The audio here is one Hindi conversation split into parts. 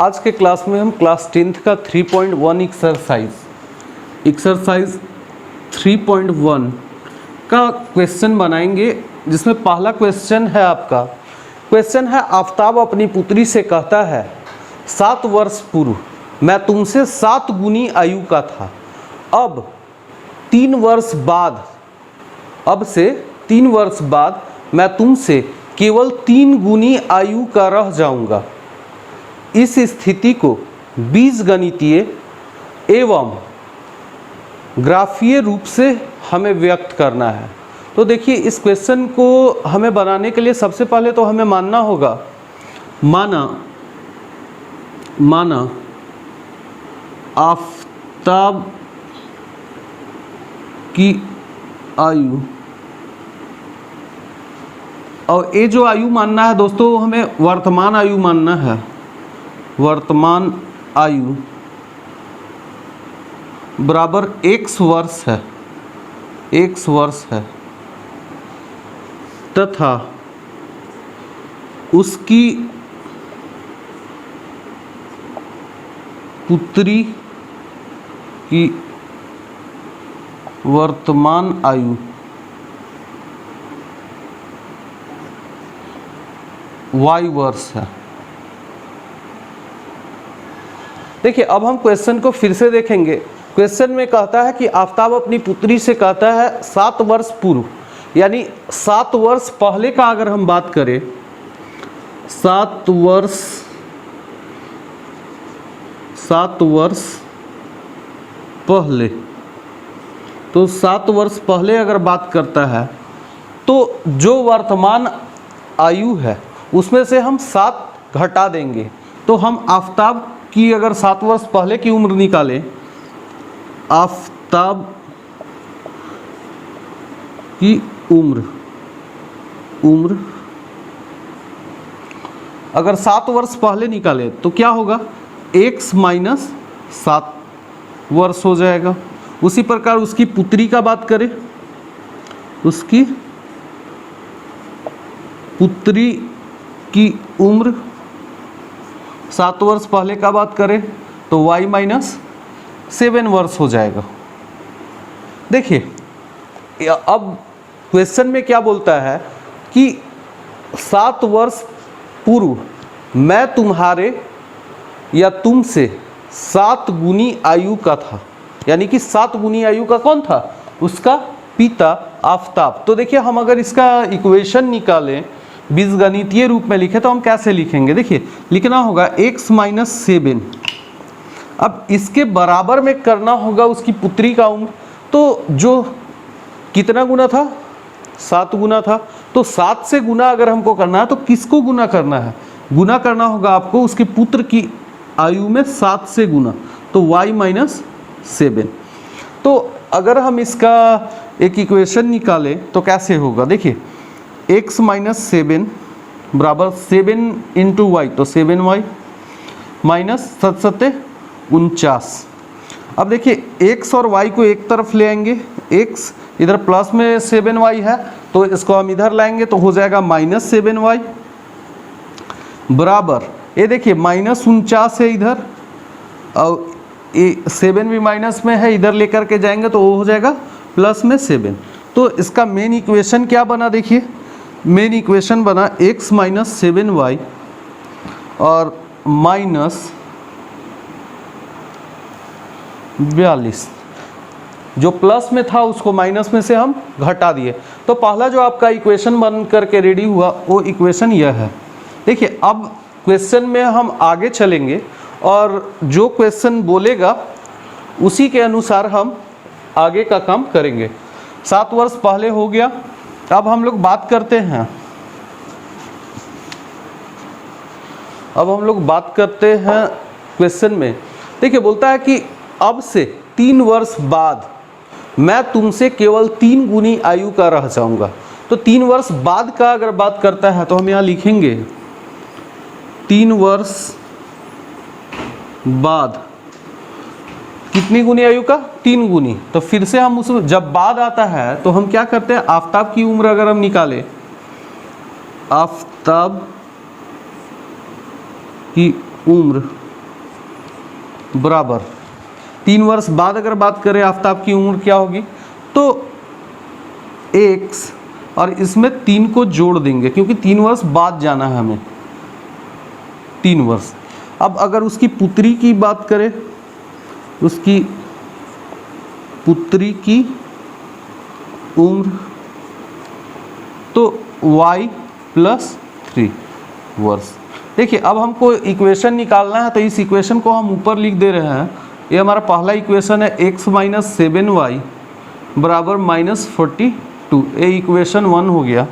आज के क्लास में हम क्लास 10th का 3.1 एक्सरसाइज 3.1 का क्वेश्चन बनाएंगे, जिसमें पहला क्वेश्चन है आपका। क्वेश्चन है, आफताब अपनी पुत्री से कहता है 7 वर्ष पूर्व मैं तुमसे 7 गुनी आयु का था, अब 3 वर्ष बाद, अब से 3 वर्ष बाद मैं तुमसे केवल 3 गुनी आयु का रह जाऊंगा। इस स्थिति को बीजगणितीय एवं ग्राफीय रूप से हमें व्यक्त करना है। तो देखिए, इस क्वेश्चन को हमें बनाने के लिए सबसे पहले तो हमें मानना होगा, माना आफताब की आयु, और ये जो आयु मानना है दोस्तों, हमें वर्तमान आयु मानना है। वर्तमान आयु बराबर x वर्ष है, x वर्ष है, तथा उसकी पुत्री की वर्तमान आयु y वर्ष है। देखिए, अब हम क्वेश्चन को फिर से देखेंगे। क्वेश्चन में कहता है कि आफताब अपनी पुत्री से कहता है 7 वर्ष पूर्व, यानी 7 वर्ष पहले का अगर हम बात करें, 7 वर्ष पहले, तो 7 वर्ष पहले अगर बात करता है तो जो वर्तमान आयु है उसमें से हम 7 घटा देंगे। तो हम आफताब की अगर 7 वर्ष पहले की उम्र निकालें, आफताब की उम्र अगर 7 वर्ष पहले निकालें तो क्या होगा, x माइनस 7 वर्ष हो जाएगा। उसी प्रकार उसकी पुत्री का बात करें, उसकी पुत्री की उम्र 7 वर्ष पहले का बात करें तो y माइनस 7 वर्ष हो जाएगा। देखिए, अब क्वेश्चन में क्या बोलता है कि 7 वर्ष पूर्व मैं तुम्हारे या तुमसे 7 गुनी आयु का था, यानी कि 7 गुनी आयु का कौन था, उसका पिता आफताब। तो देखिए, हम अगर इसका इक्वेशन निकालें, बीजगणितीय रूप में लिखे तो हम कैसे लिखेंगे। देखिए, लिखना होगा x माइनस 7। अब इसके बराबर में करना होगा उसकी पुत्री का उम्र, तो जो कितना गुना था, 7 गुना था। तो 7 से गुना अगर हमको करना है तो किसको गुना करना है, गुना करना होगा आपको उसके पुत्र की आयु में 7 से गुना, तो y माइनस 7। तो अगर हम इसका एक इक्वेशन निकालें तो कैसे होगा। देखिए, x माइनस 7 बराबर 7 इंटू वाई, तो 7y माइनस 7 49। अब देखिए, x और y को एक तरफ ले आएंगे, x इधर प्लस में 7y है तो इसको हम इधर लाएंगे तो हो जाएगा माइनस 7y बराबर, ये देखिए माइनस 49 है इधर, और ये 7 भी माइनस में है, इधर लेकर के जाएंगे तो वो हो जाएगा प्लस में 7। तो इसका मेन इक्वेशन क्या बना, देखिए मेन इक्वेशन बना x माइनस 7y और माइनस 42। जो प्लस में था उसको माइनस में से हम घटा दिए। तो पहला जो आपका इक्वेशन बन करके रेडी हुआ वो इक्वेशन यह है। देखिए, अब क्वेश्चन में हम आगे चलेंगे और जो क्वेश्चन बोलेगा उसी के अनुसार हम आगे का काम करेंगे। 7 वर्ष पहले हो गया। अब हम लोग बात करते हैं, क्वेश्चन में। देखिए, बोलता है कि अब से 3 वर्ष बाद मैं तुमसे केवल 3 गुनी आयु का रह जाऊंगा। तो 3 वर्ष बाद का अगर बात करता है तो हम यहाँ लिखेंगे 3 वर्ष बाद कितनी गुनी आयु का, 3 गुनी। तो फिर से हम उस जब बाद आता है तो हम क्या करते हैं, आफताब की उम्र अगर हम निकालें, आफताब की उम्र बराबर 3 वर्ष बाद अगर बात करें आफ्ताब की उम्र क्या होगी, तो x और इसमें 3 को जोड़ देंगे क्योंकि 3 वर्ष बाद जाना है हमें, 3 वर्ष। अब अगर उसकी पुत्री की बात करें, उसकी पुत्री की उम्र तो y + 3 वर्ष। देखिए अब हमको इक्वेशन निकालना है, तो इस इक्वेशन को हम ऊपर लिख दे रहे हैं। ये हमारा पहला इक्वेशन है x - 7y बराबर -42, ये इक्वेशन 1 हो गया।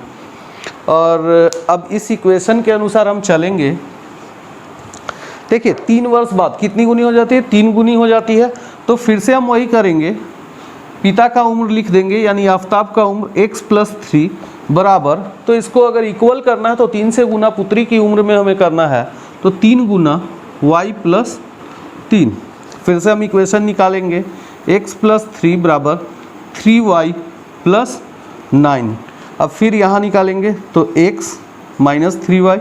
और अब इस इक्वेशन के अनुसार हम चलेंगे। देखिए 3 वर्ष बाद कितनी गुनी हो जाती है, 3 गुनी हो जाती है। तो फिर से हम वही करेंगे, पिता का उम्र लिख देंगे, यानी आफ्ताब का उम्र x + 3 बराबर, तो इसको अगर इक्वल करना है तो 3 से गुना पुत्री की उम्र में हमें करना है, तो 3 गुना y + 3। फिर से हम इक्वेशन निकालेंगे, x + 3 बराबर 3y + 9। अब फिर यहाँ निकालेंगे तो x - 3y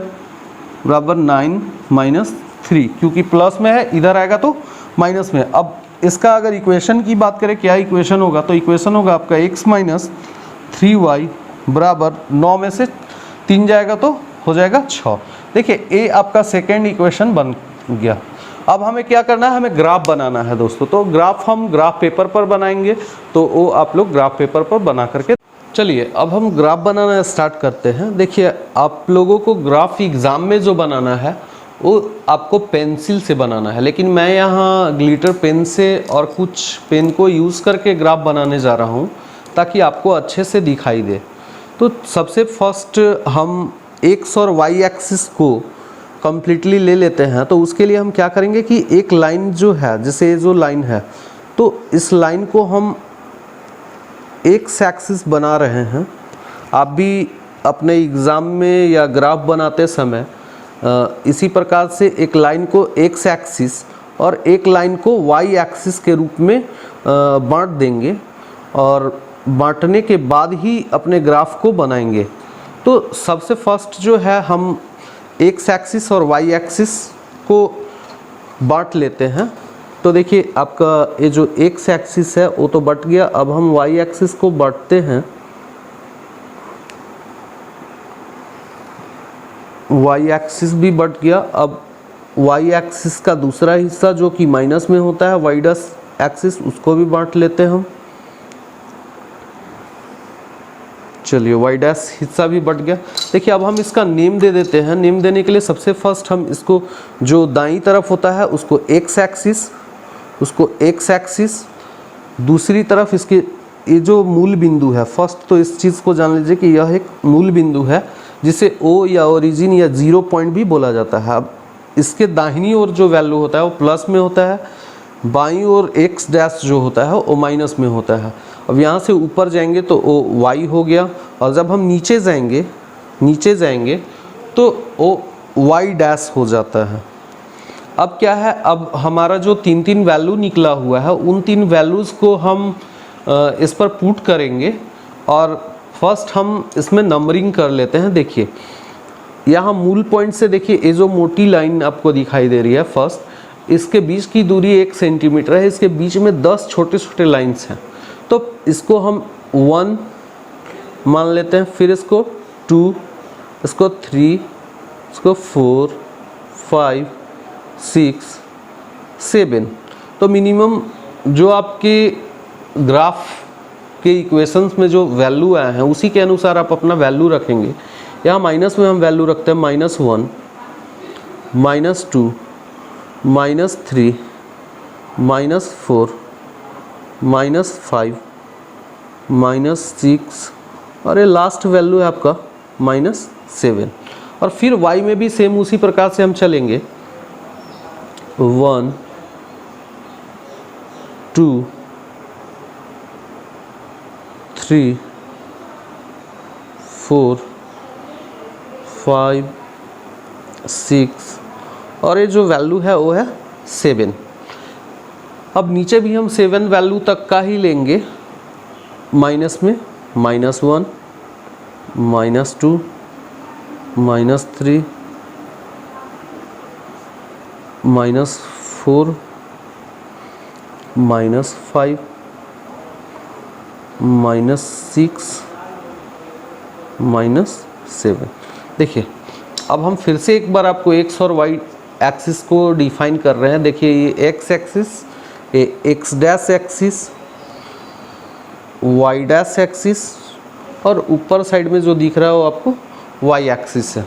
बराबर 9 - 3, क्योंकि प्लस में है, इधर आएगा तो माइनस में। अब इसका अगर इक्वेशन की बात करें, क्या इक्वेशन होगा, तो इक्वेशन होगा आपका x - 3y बराबर 9 में से 3 जाएगा तो हो जाएगा 6। देखिए ये आपका सेकेंड इक्वेशन बन गया। अब हमें क्या करना है, हमें ग्राफ बनाना है दोस्तों। तो ग्राफ हम ग्राफ पेपर पर बनाएंगे, तो वो आप लोग ग्राफ पेपर पर बना करके, चलिए अब हम ग्राफ बनाना स्टार्ट करते हैं। देखिए आप लोगों को ग्राफ एग्ज़ाम में जो बनाना है वो आपको पेंसिल से बनाना है, लेकिन मैं यहाँ ग्लिटर पेन से और कुछ पेन को यूज़ करके ग्राफ बनाने जा रहा हूँ ताकि आपको अच्छे से दिखाई दे। तो सबसे फर्स्ट हम एक्स और वाई एक्सिस को कम्प्लीटली ले लेते हैं। तो उसके लिए हम क्या करेंगे कि एक लाइन जो है, जैसे जो लाइन है, तो इस लाइन को हम एक्स एक्सिस बना रहे हैं। आप भी अपने एग्ज़ाम में या ग्राफ बनाते समय इसी प्रकार से एक लाइन को एक्स एक्सिस और एक लाइन को वाई एक्सिस के रूप में बांट देंगे, और बांटने के बाद ही अपने ग्राफ को बनाएंगे। तो सबसे फर्स्ट जो है हम एक्स एक्सिस और वाई एक्सिस को बांट लेते हैं। तो देखिए आपका ये जो एक्स एक्सिस है वो तो बट गया। अब हम वाई एक्सिस को बांटते हैं। वाई एक्सिस भी बट गया। अब वाई एक्सिस का दूसरा हिस्सा जो कि माइनस में होता है, वाई डैश एक्सिस, उसको भी बांट लेते हैं हम। चलिए वाई डैश हिस्सा भी बट गया। देखिए अब हम इसका नेम दे देते हैं। नेम देने के लिए सबसे फर्स्ट हम इसको जो दाईं तरफ होता है उसको एक्स एक्सिस, उसको एक्स एक्सिस, दूसरी तरफ इसके ये जो मूल बिंदु है, फर्स्ट तो इस चीज़ को जान लीजिए कि यह एक मूल बिंदु है जिसे ओ या ओरिजिन या 0 पॉइंट भी बोला जाता है। अब इसके दाहिनी ओर जो वैल्यू होता है वो प्लस में होता है, बाईं ओर एक्स डैश जो होता है वो माइनस में होता है। अब यहाँ से ऊपर जाएंगे तो वो वाई हो गया, और जब हम नीचे जाएंगे तो वो वाई डैश हो जाता है। अब क्या है, अब हमारा जो 3 वैल्यू निकला हुआ है उन 3 वैल्यूज़ को हम इस पर पुट करेंगे, और फर्स्ट हम इसमें नंबरिंग कर लेते हैं। देखिए यहाँ मूल पॉइंट से देखिए ये जो मोटी लाइन आपको दिखाई दे रही है फर्स्ट, इसके बीच की दूरी 1 सेंटीमीटर है। इसके बीच में 10 छोटे छोटे लाइन्स हैं, तो इसको हम 1 मान लेते हैं, फिर इसको 2, इसको 3, इसको 4, 5, 6, 7। तो मिनिमम जो आपके ग्राफ के इक्वेशंस में जो वैल्यू आए हैं उसी के अनुसार आप अपना वैल्यू रखेंगे। यहाँ माइनस में हम वैल्यू रखते हैं -1, -2, -3, -4, -5, -6, और ये लास्ट वैल्यू है आपका -7। और फिर y में भी सेम उसी प्रकार से हम चलेंगे, 1, 2, 3, 4, 5, 6, और ये जो वैल्यू है वो है 7। अब नीचे भी हम 7 वैल्यू तक का ही लेंगे, माइनस में -1, -2, -3, -4, -5 -6 -7। देखिए अब हम फिर से एक बार आपको एक्स और वाई एक्सिस को डिफाइन कर रहे हैं। देखिए ये एक्स एक्सिस, ये x dash axis, y dash axis और ऊपर साइड में जो दिख रहा है वो आपको वाई एक्सिस है।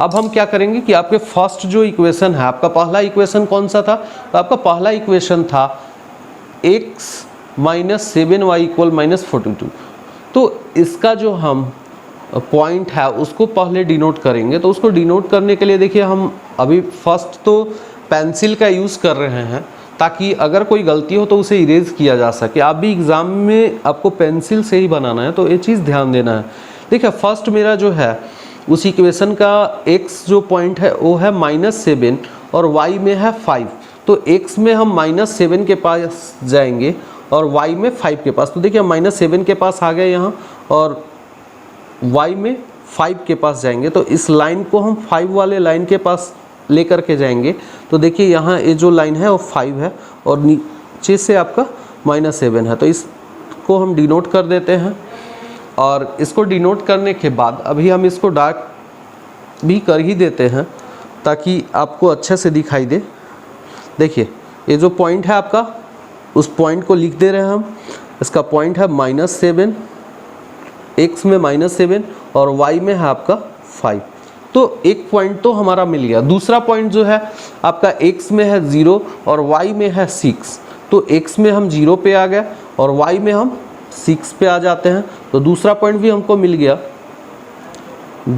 अब हम क्या करेंगे कि आपके फर्स्ट जो इक्वेशन है, आपका पहला इक्वेशन कौन सा था? तो आपका पहला इक्वेशन था x - 7y = -42। तो इसका जो हम पॉइंट है उसको पहले डिनोट करेंगे। तो उसको डिनोट करने के लिए देखिए हम अभी फर्स्ट तो पेंसिल का यूज़ कर रहे हैं ताकि अगर कोई गलती हो तो उसे इरेज किया जा सके। आप भी एग्ज़ाम में आपको पेंसिल से ही बनाना है, तो ये चीज़ ध्यान देना है। देखिए फर्स्ट मेरा जो है उस इक्वेशन का x जो पॉइंट है वो है -7 और y में है 5। तो x में हम -7 के पास जाएंगे और y में 5 के पास। तो देखिए हम -7 के पास आ गए यहाँ और y में 5 के पास जाएंगे। तो इस लाइन को हम 5 वाले लाइन के पास लेकर के जाएंगे। तो देखिए यहाँ ये जो लाइन है वो 5 है और नीचे से आपका -7 है। तो इसको हम डिनोट कर देते हैं और इसको डिनोट करने के बाद अभी हम इसको डार्क भी कर ही देते हैं ताकि आपको अच्छे से दिखाई दे। देखिए ये जो पॉइंट है आपका, उस पॉइंट को लिख दे रहे हैं हम। इसका पॉइंट है -7, x में -7 और y में है आपका 5। तो एक पॉइंट तो हमारा मिल गया। दूसरा पॉइंट जो है आपका x में है 0 और y में है 6। तो x में हम 0 पे आ गए और y में हम 6 पे आ जाते हैं। तो दूसरा पॉइंट भी हमको मिल गया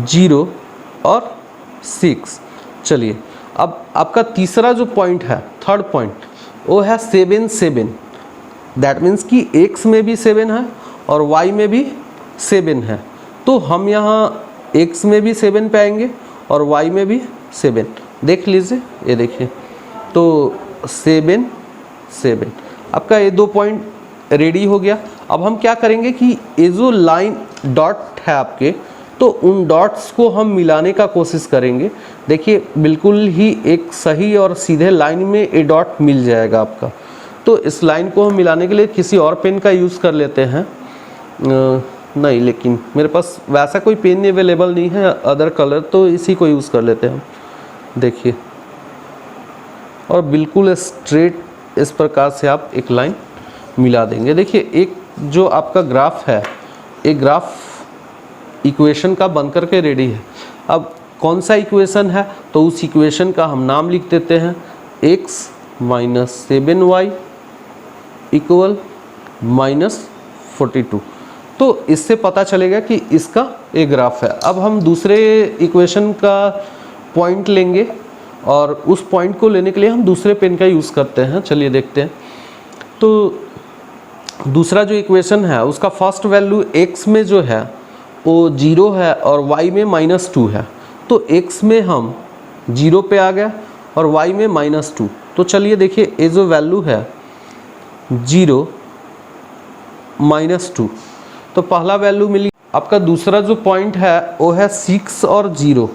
0 और 6। चलिए अब आपका तीसरा जो पॉइंट है, थर्ड पॉइंट, वो है 7 7। दैट मीन्स कि x में भी 7 है और y में भी 7 है। तो हम यहाँ x में भी 7 पे आएंगे और y में भी 7। देख लीजिए, ये देखिए तो 7 7 आपका ये दो पॉइंट रेडी हो गया। अब हम क्या करेंगे कि ये जो लाइन डॉट है आपके, तो उन डॉट्स को हम मिलाने का कोशिश करेंगे। देखिए बिल्कुल ही एक सही और सीधे लाइन में ये डॉट मिल जाएगा आपका। तो इस लाइन को हम मिलाने के लिए किसी और पेन का यूज़ कर लेते हैं। नहीं, लेकिन मेरे पास वैसा कोई पेन अवेलेबल नहीं है अदर कलर, तो इसी को यूज़ कर लेते हैं हम। देखिए और बिल्कुल स्ट्रेट इस प्रकार से आप एक लाइन मिला देंगे। देखिए एक जो आपका ग्राफ है, एक ग्राफ इक्वेशन का बनकर के रेडी है। अब कौन सा इक्वेशन है, तो उस इक्वेशन का हम नाम लिख देते हैं x - 7y = -42। तो इससे पता चलेगा कि इसका एक ग्राफ है। अब हम दूसरे इक्वेशन का पॉइंट लेंगे और उस पॉइंट को लेने के लिए हम दूसरे पेन का यूज़ करते हैं। चलिए देखते हैं। तो दूसरा जो इक्वेशन है उसका फर्स्ट वैल्यू x में जो है वो 0 है और y में -2 है। तो x में हम 0 पे आ गया और y में -2। तो चलिए देखिए ये जो वैल्यू है 0 -2, तो पहला वैल्यू मिली। आपका दूसरा जो पॉइंट है वो है 6 और 0।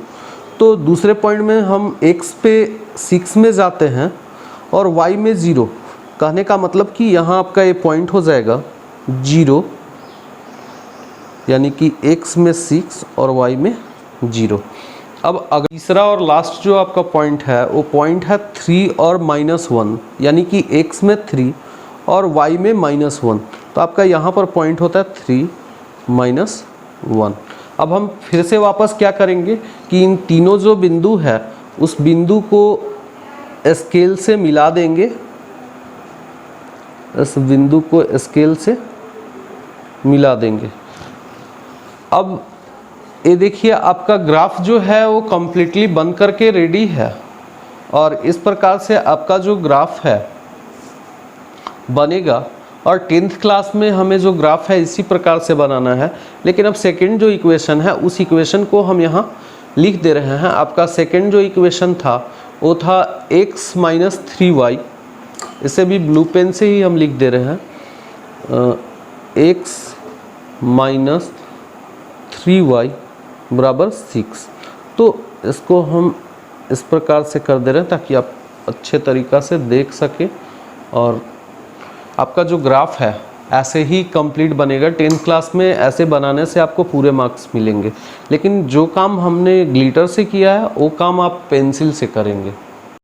तो दूसरे पॉइंट में हम x पे 6 में जाते हैं और y में 0। कहने का मतलब कि यहाँ आपका ये पॉइंट हो जाएगा 0, यानी कि x में 6 और y में 0। अब अगर तीसरा और लास्ट जो आपका पॉइंट है वो पॉइंट है 3 और -1, यानी कि x में 3 और y में -1। तो आपका यहाँ पर पॉइंट होता है 3 -1। अब हम फिर से वापस क्या करेंगे कि इन तीनों जो बिंदु है उस बिंदु को स्केल से मिला देंगे। इस बिंदु को स्केल से मिला देंगे। अब ये देखिए आपका ग्राफ जो है वो कम्प्लीटली बन करके रेडी है और इस प्रकार से आपका जो ग्राफ है बनेगा। और 10th क्लास में हमें जो ग्राफ है इसी प्रकार से बनाना है। लेकिन अब सेकंड जो इक्वेशन है उस इक्वेशन को हम यहाँ लिख दे रहे हैं। आपका सेकंड जो इक्वेशन था वो था x - 3y। इसे भी ब्लू पेन से ही हम लिख दे रहे हैं x - 3y = 6। तो इसको हम इस प्रकार से कर दे रहे हैं ताकि आप अच्छे तरीक़ा से देख सकें। और आपका जो ग्राफ है ऐसे ही कंप्लीट बनेगा। 10th क्लास में ऐसे बनाने से आपको पूरे मार्क्स मिलेंगे, लेकिन जो काम हमने ग्लिटर से किया है वो काम आप पेंसिल से करेंगे।